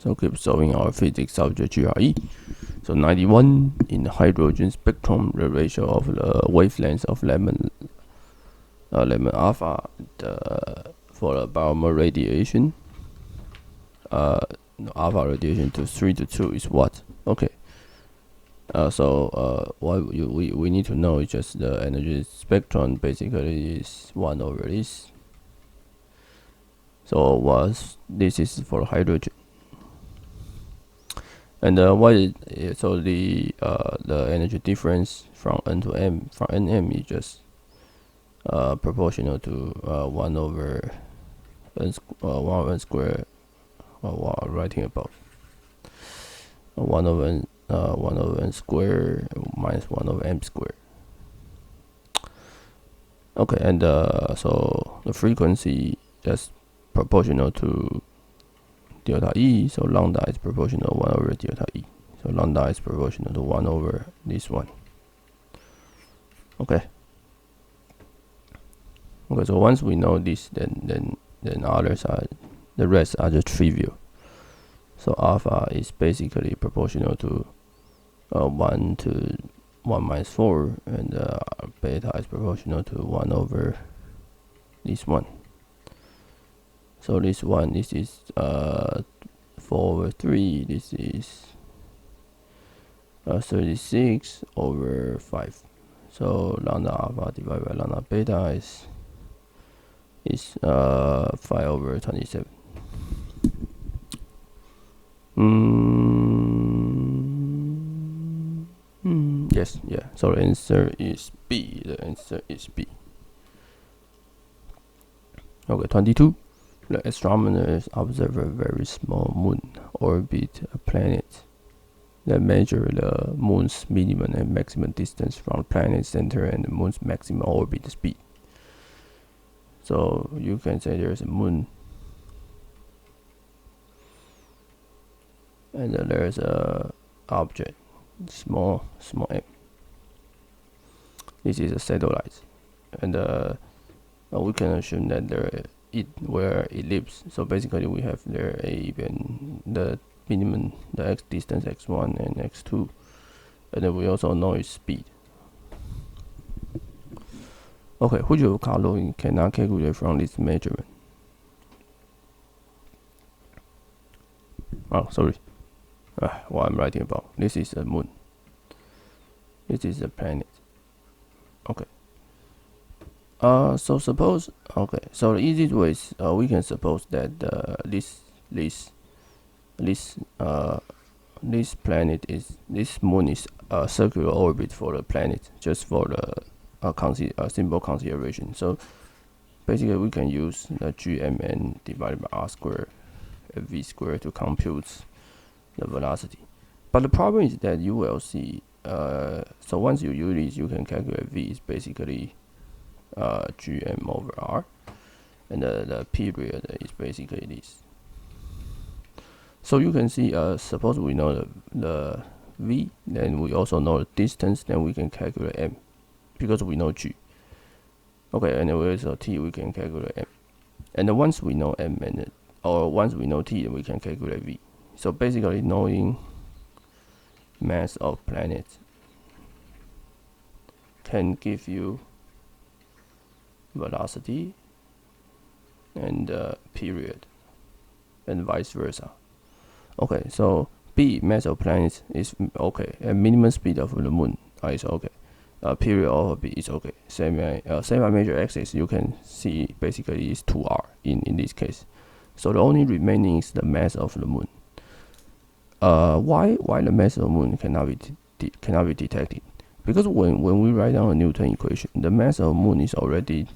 So keep solving our physics subject GRE. So 91, in the hydrogen spectrum, the ratio of the wavelengths of lemon alpha for the Balmer radiation, alpha radiation to 3 to 2 is what? Okay. What we need to know is just the energy spectrum basically is 1 over this. So this is for hydrogen. And so the energy difference from N to M, from Nm is just proportional to 1 over N square. What I'm writing about 1 over N square minus 1 over M square. Okay, and so the frequency just proportional to delta E, so lambda is proportional to 1 over delta E. So lambda is proportional to 1 over this one. Okay. Okay, so once we know this, then the rest are just trivial. So alpha is basically proportional to 1 to 1 minus 4, and beta is proportional to 1 over this one. So this is 4 over 3, this is 36 over 5. So lambda alpha divided by lambda beta is 5 over 27. Yes, yeah. So the answer is B. The answer is B. Okay, 22. The astronomers observe a very small moon orbit a planet. They measure the moon's minimum and maximum distance from the planet's center and the moon's maximum orbit speed. So you can say there's a moon, and there's a object, small m. This is a satellite, and we can assume that where it lives. So basically, we have there and the minimum, the x distance x1 and x2, and then we also know its speed. Okay, which of the following cannot calculate from this measurement? Oh, sorry. What I'm writing about. This is a moon. This is a planet. Okay. So suppose. Okay. So the easiest way is we can suppose that this planet is, this moon is a circular orbit for the planet, just for the simple consideration. So basically we can use the gmn divided by r squared and v squared to compute the velocity. But the problem is that you will see, so once you use this, you can calculate v is basically gm over r, and the period is basically this. So you can see, suppose we know the v, then we also know the distance, then we can calculate m, because we know g. Okay, and then we also t, we can calculate m. And then once we know m, or once we know t, then we can calculate v. So basically, knowing mass of planets can give you velocity and period, and vice versa. Okay, so B, mass of planets, is okay, and minimum speed of the moon is okay. Period of B is okay. Semi-major axis, you can see basically is 2r in this case. So the only remaining is the mass of the moon. Why the mass of the moon cannot be detected? Because when we write down a Newton equation, the mass of the moon is already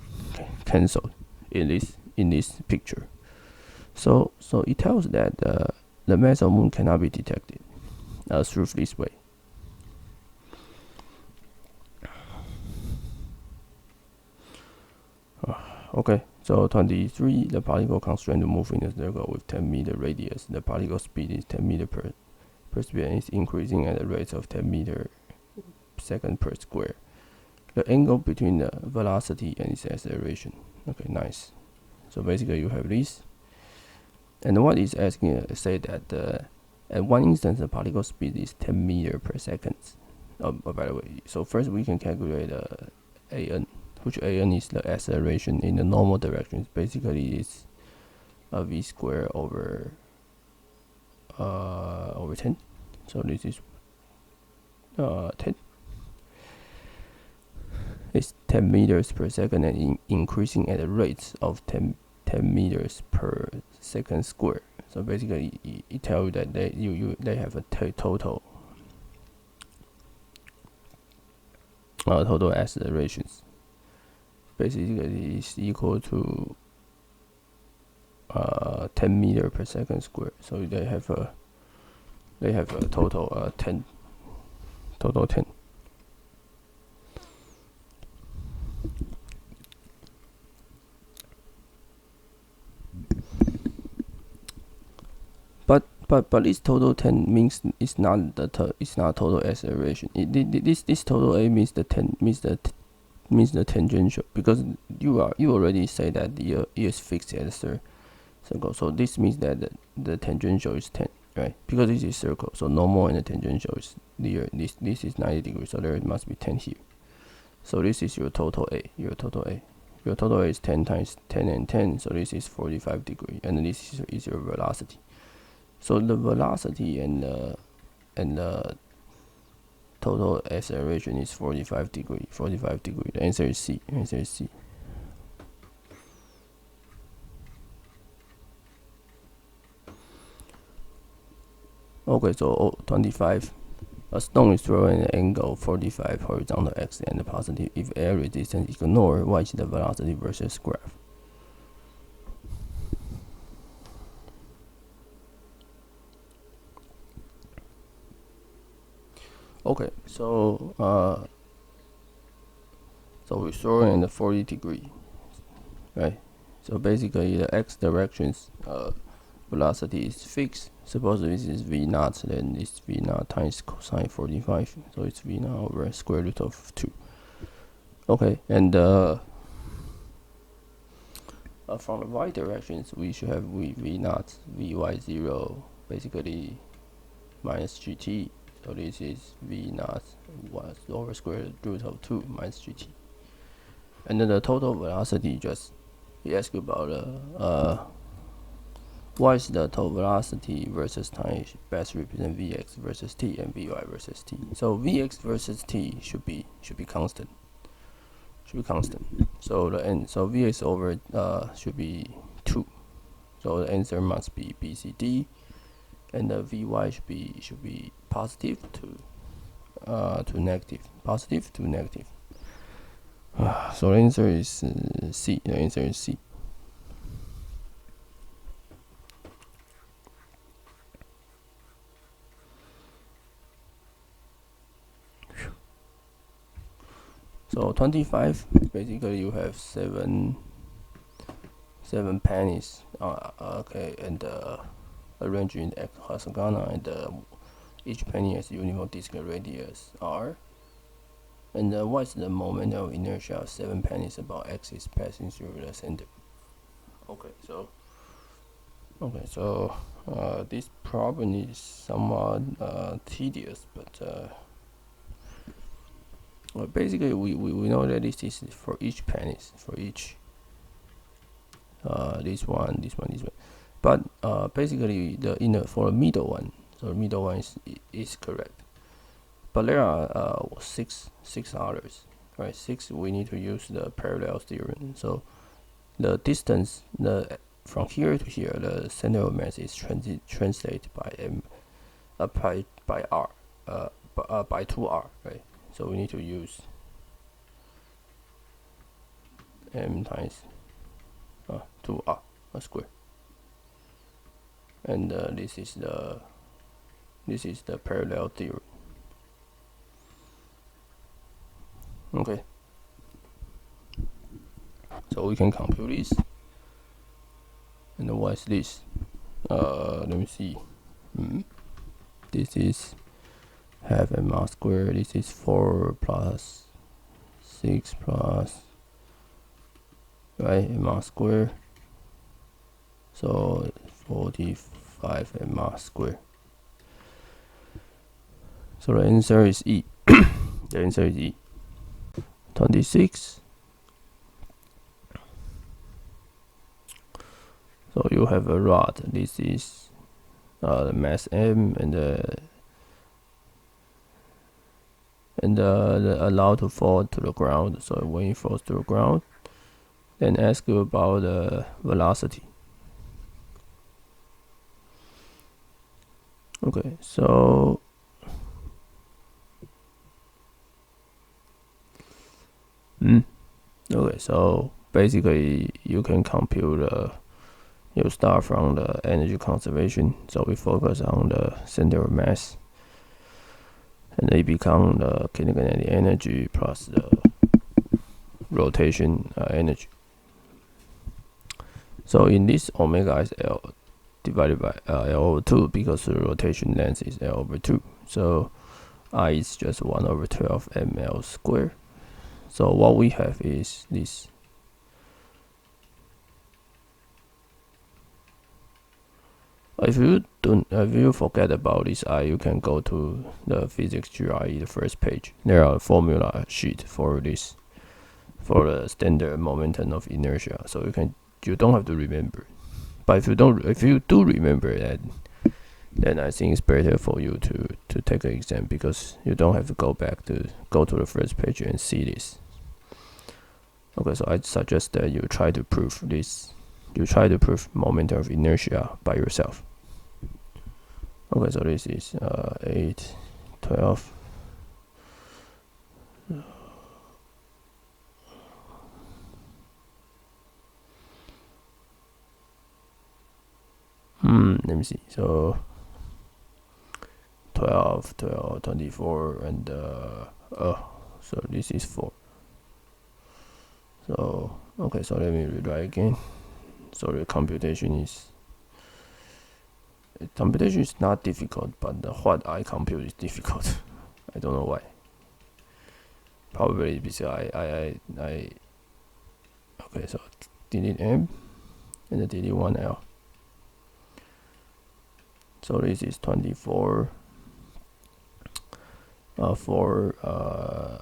cancelled in this picture. So it tells that the mass of the moon cannot be detected through this way. Okay, so 23, the particle constraint to move in a circle with 10 meter radius. The particle speed is 10 meter per second and is increasing at a rate of 10 meter second per square. The angle between the velocity and its acceleration. Okay, nice. So basically you have this, And what is asking say that at one instance the particle speed is 10 meter per second. By the way, so first we can calculate an, which an is the acceleration in the normal direction. Basically, it's a v squared over 10. So this is 10. It's 10 meters per second and increasing at a rate of 10 meters per second square. So basically, it tells you that they have a total accelerations. Basically, is equal to 10 meter per second square. So they have a total 10. But this total 10 means it's not total acceleration. This total A means the tangential, because you already say that the is fixed at a circle. So this means that the tangential is 10, right? Because this is circle, so normal and the tangential is near. This is 90 degrees, so there must be 10 here. So this is your total A. Your total A is 10 times 10 and 10, so this is 45 degrees, and this is your velocity. So the velocity and the total acceleration is 45 degrees. The answer is C. Okay, so 25. A stone is thrown at an angle 45 horizontal x and the positive if air resistance is ignored. What is the velocity versus graph? Okay, so we throw in the 40 degree, right? So basically the x directions velocity is fixed. Suppose this is v naught, then it's v naught times cosine 45. So it's v naught over square root of 2. Okay, and from the y directions, we should have v naught, vy0, basically minus gt. So this is v naught over square root of 2 minus gt. And then the total velocity, just we ask about what is the total velocity versus time, best represent vx versus t and vy versus t. So vx versus t should be constant. So vx over should be 2. So the answer must be B, C, D, and the vy should be positive to negative. Positive to negative. So the answer is C. The answer is C. So 25, basically you have seven pennies. Okay, and arranged in hexagon, and each penny has uniform disc radius r. And what's the moment of inertia of 7 pennies about axis passing through the center? Okay, so this problem is somewhat tedious, but well, basically we know that this is for each pennies, for each this one, but basically for the middle one, so the middle one is correct. But there are 6 others, right? 6 we need to use the parallel theorem. So the distance from here to here, the center of mass is translated by m by r by 2r, right? So we need to use m times 2r square, and this is the parallel theorem. Okay, so we can compute this. And then what is this? Let me see. This is half m squared. This is 4 plus 6 plus, right, m squared. So 45 m squared. So the answer is E. The answer is E. 26. So you have a rod. This is the mass M and the allowed to fall to the ground. So when it falls to the ground, then ask you about the velocity. Okay, so okay, so basically you can compute you start from the energy conservation. So we focus on the center of mass, and they become the kinetic energy plus the rotation energy. So in this, omega is L divided by L over 2 because the rotation length is L over 2. So I is just 1 over 12 ml squared. So what we have is this. If you forget about this I, you can go to the physics GRE, the first page. There are a formula sheet for this, for the standard momentum of inertia. So you don't have to remember. But if you do remember that, then I think it's better for you to take an exam, because you don't have to go to the first page and see this. Okay, so I suggest that you try to prove this. You try to prove momentum of inertia by yourself. Okay, so this is 8, 12. Let me see. So 12, 12, 24, and so this is 4. So okay, so let me rewrite again. So the computation is not difficult, but what I compute is difficult. I don't know why. Probably because I okay, so delete M and then delete 1L. So this is 24 for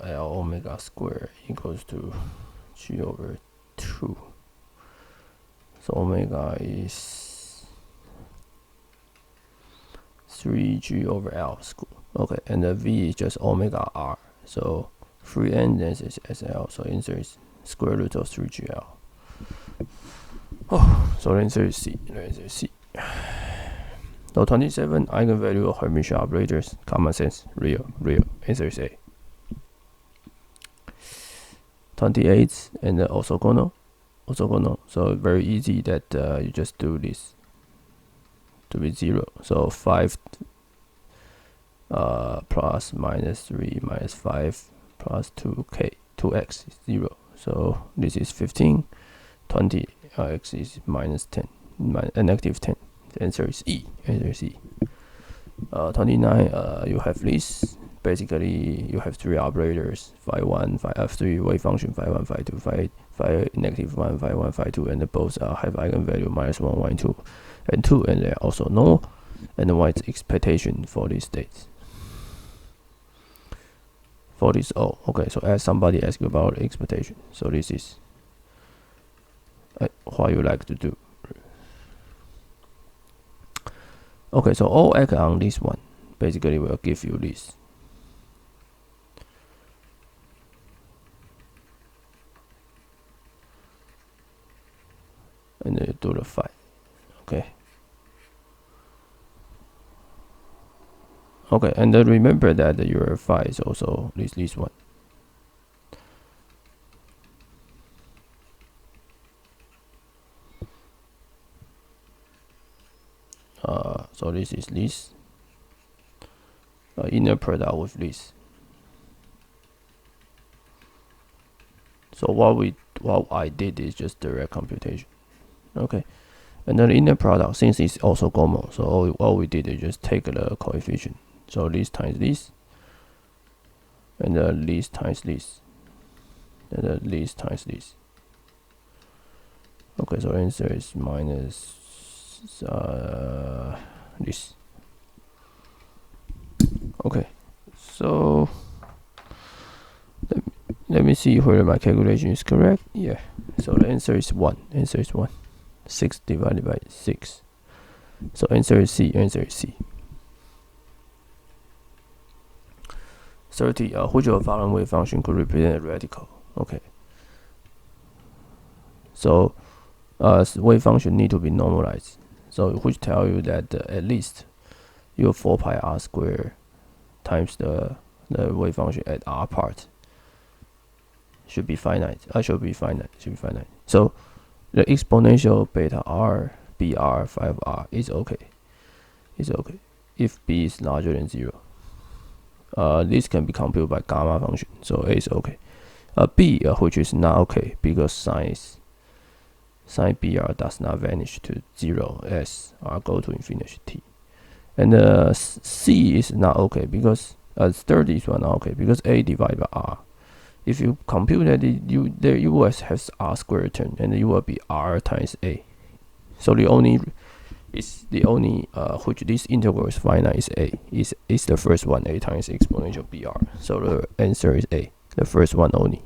L omega squared equals to G over 2. So omega is 3G over L squared. Okay, and the V is just omega R. So 3N then is SL. So answer is square root of 3GL. Oh, so the answer is C. The answer is C. So 27, eigenvalue of Hermitian operators, common sense, real. Answer is A. 28, and orthogonal. So very easy that you just do this to be 0. So 5 plus minus 3 minus 5 plus 2x is 0. So this is 15. 20 x is minus 10, negative 10. The answer is E. 29, you have this. Basically, you have 3 operators: phi 1, phi 3 wave function, phi 1, phi 2, phi negative 1, phi 1, phi 2, and both have eigenvalue -1, 1, 2, and 2, and they are also null. And what is expectation for these states? For this, okay. So as somebody asks you about expectation, so this is what you like to do. Okay, so all act on this one. Basically, will give you this. And then you do the phi. Okay. Okay, and then remember that your phi is also this one. So this is this inner product with this. So what I did is just direct computation. Okay, and then the inner product, since it's also orthogonal, so all we did is just take the coefficient. So this times this, and this times this, and this times this. Okay, so answer is minus use this. Okay, so let me see whether my calculation is correct. Yeah, so the answer is 1. Answer is 1. 6 divided by 6. So answer is C. Answer is C. 30. Which of the following wave function could represent a radical? Okay. So wave function need to be normalized. So which tell you that at least your 4 pi r squared times the wave function at r part should be finite. Should be finite. So the exponential beta r, br, 5r is okay. It's okay if b is larger than 0. This can be computed by gamma function, so a is okay. B, which is not okay because sine br does not vanish to 0 as r go to infinity. And C is not okay because 30 is not okay because a divided by r. If you compute that, you will have r squared term, and you will be r times a. So the only which this integral is finite is a. Is the first one, a times exponential br. So the answer is a. The first one only.